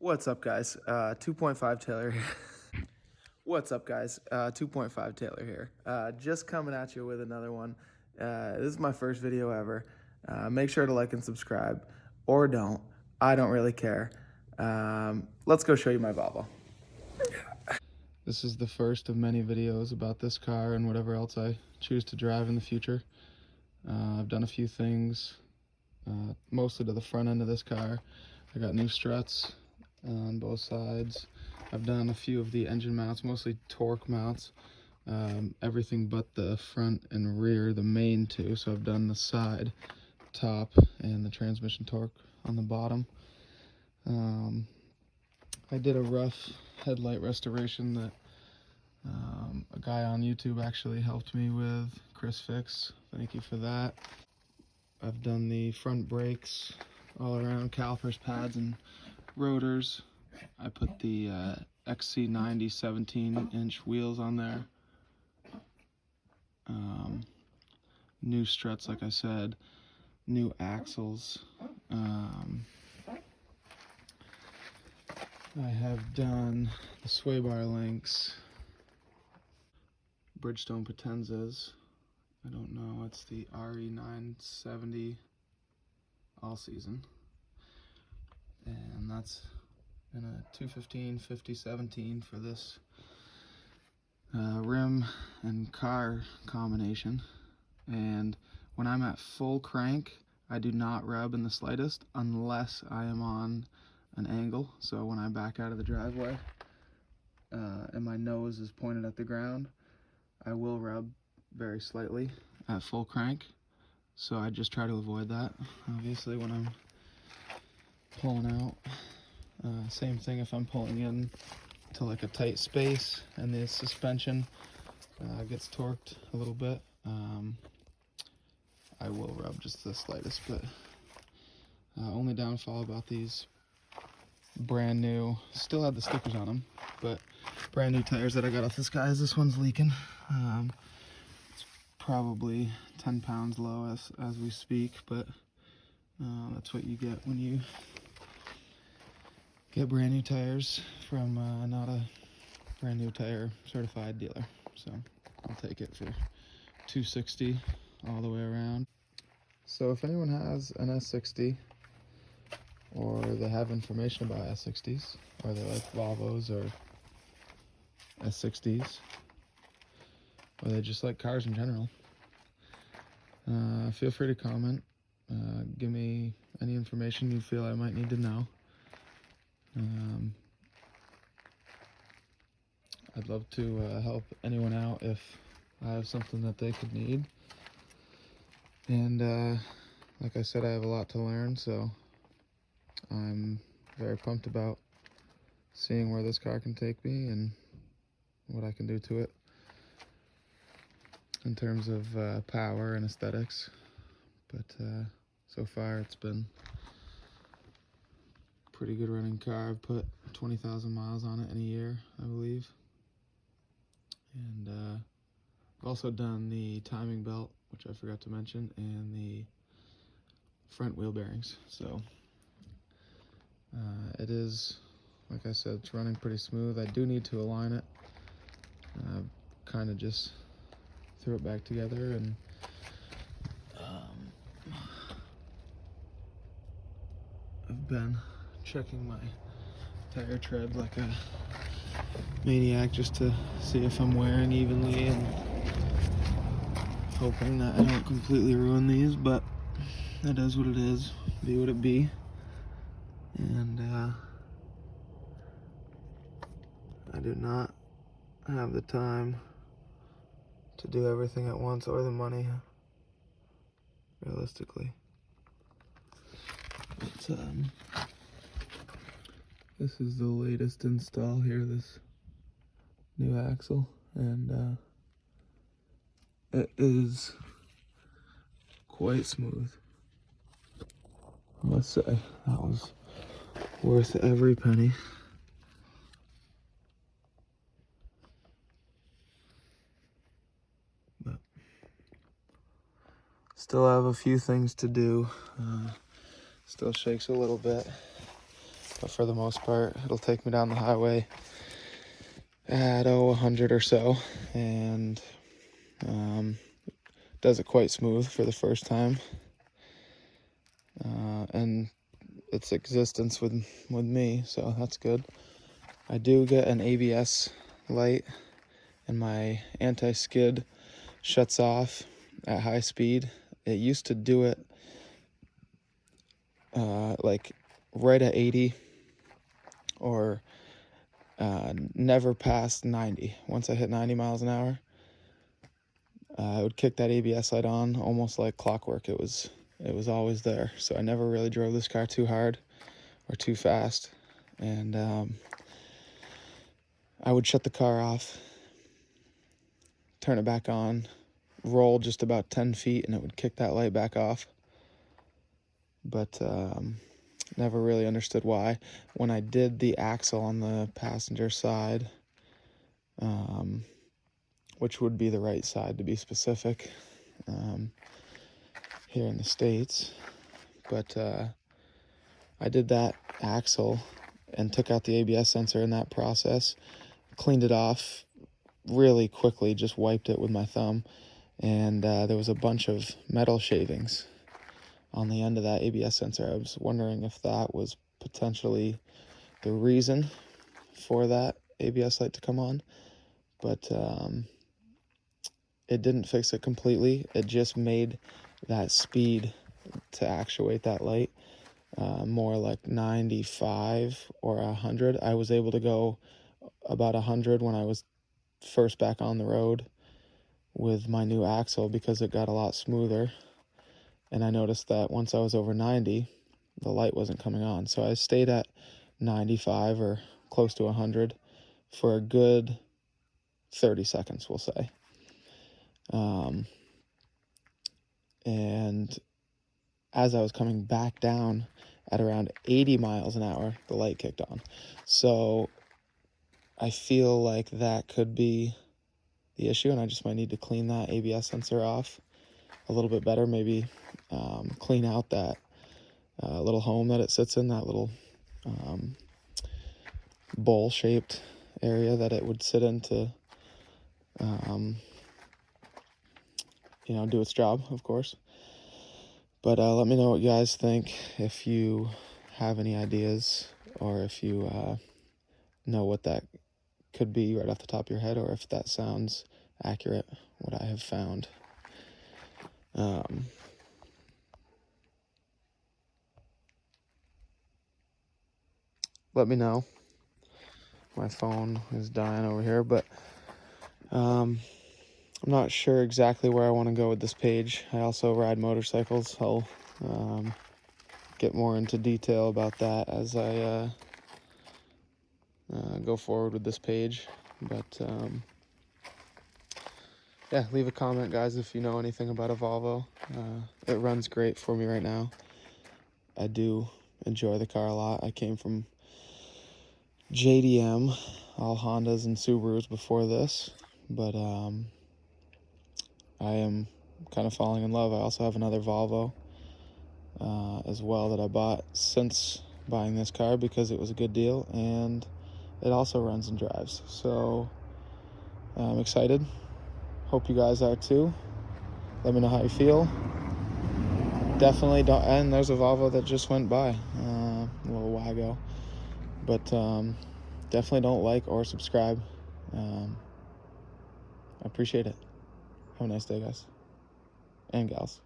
What's up, guys? 2.5 Taylor here. What's up, guys? 2.5 Taylor here. Just coming at you with another one. This is my first video ever. Make sure to like and subscribe, or don't. I don't really care. Let's go show you my Volvo. This is the first of many videos about this car and whatever else I choose to drive in the future. I've done a few things, mostly to the front end of this car. I got new struts on both sides. I've done a few of the engine mounts, mostly torque mounts, everything but the front and rear, the main two. So I've done the side, top, and the transmission torque on the bottom. I did a rough headlight restoration that a guy on YouTube actually helped me with, Chris Fix. Thank you for that. I've done the front brakes all around, calipers, pads, and rotors. I put the XC90 17-inch wheels on there. New struts, like I said, new axles. I have done the sway bar links, bridgestone potenzas. I don't know, it's the RE970 all season. And that's in a 215 5017 for this rim and car combination. And when I'm at full crank, I do not rub in the slightest unless I am on an angle. So when I back out of the driveway and my nose is pointed at the ground, I will rub very slightly at full crank. So I just try to avoid that. Obviously when I'm pulling out, same thing if I'm pulling in to like a tight space and the suspension gets torqued a little bit, I will rub just the slightest bit. Only downfall about these brand new, still have the stickers on them, but brand new tires that I got off this guy is this one's leaking. It's probably 10 pounds low as we speak, but that's what you get when you get brand new tires from not a brand new tire certified dealer. So I'll take it for $260 all the way around. So if anyone has an S60, or they have information about S60s, or they like Volvos or S60s, or they just like cars in general, feel free to comment. Give me any information you feel I might need to know. I'd love to help anyone out if I have something that they could need. And like I said, I have a lot to learn, so I'm very pumped about seeing where this car can take me and what I can do to it in terms of power and aesthetics. But so far it's been a pretty good running car. I've put 20,000 miles on it in a year, I believe. And I've also done the timing belt, which I forgot to mention, and the front wheel bearings. So it is, like I said, it's running pretty smooth. I do need to align it. Kind of just threw it back together, and I've been checking my tire tread like a maniac just to see if I'm wearing evenly, and hoping that I don't completely ruin these, but that is what it is, be what it be. And I do not have the time to do everything at once, or the money, realistically. But this is the latest install here, this new axle, and it is quite smooth, I must say. That was worth every penny. But still have a few things to do. Still shakes a little bit. but for the most part, it'll take me down the highway at 100 or so, and does it quite smooth for the first time. And its existence with me, so that's good. I do get an ABS light, and my anti-skid shuts off at high speed. It used to do it like right at 80, or never past 90. Once I hit 90 miles an hour, I would kick that ABS light on almost like clockwork. It was always there. So I never really drove this car too hard or too fast. And I would shut the car off, turn it back on, roll just about 10 feet, and it would kick that light back off. But never really understood why. When I did the axle on the passenger side, which would be the right side to be specific, here in the States, but I did that axle and took out the ABS sensor in that process, cleaned it off really quickly, just wiped it with my thumb, and there was a bunch of metal shavings on the end of that ABS sensor. I was wondering if that was potentially the reason for that ABS light to come on, but it didn't fix it completely. It just made that speed to actuate that light more like 95 or 100. I was able to go about 100 when I was first back on the road with my new axle, because it got a lot smoother. And I noticed that once I was over 90, the light wasn't coming on. So I stayed at 95 or close to 100 for a good 30 seconds, we'll say. And as I was coming back down at around 80 miles an hour, the light kicked on. So I feel like that could be the issue, and I just might need to clean that ABS sensor off a little bit better. Maybe clean out that little home that it sits in, that little bowl-shaped area that it would sit in to, do its job, of course. But let me know what you guys think, if you have any ideas, or if you know what that could be right off the top of your head, or if that sounds accurate, what I have found. Let me know. My phone is dying over here, but I'm not sure exactly where I want to go with this page. I also ride motorcycles. I'll get more into detail about that as I go forward with this page. But yeah, leave a comment, guys, if you know anything about a Volvo. It runs great for me right now. I do enjoy the car a lot. I came from JDM, all Hondas and Subarus before this, but I am kind of falling in love. I also have another Volvo as well that I bought since buying this car because it was a good deal, and it also runs and drives. So I'm excited. Hope you guys are too. Let me know how you feel. Definitely don't, and there's a Volvo that just went by a little while ago, but definitely don't like or subscribe. I appreciate it. Have a nice day, guys and gals.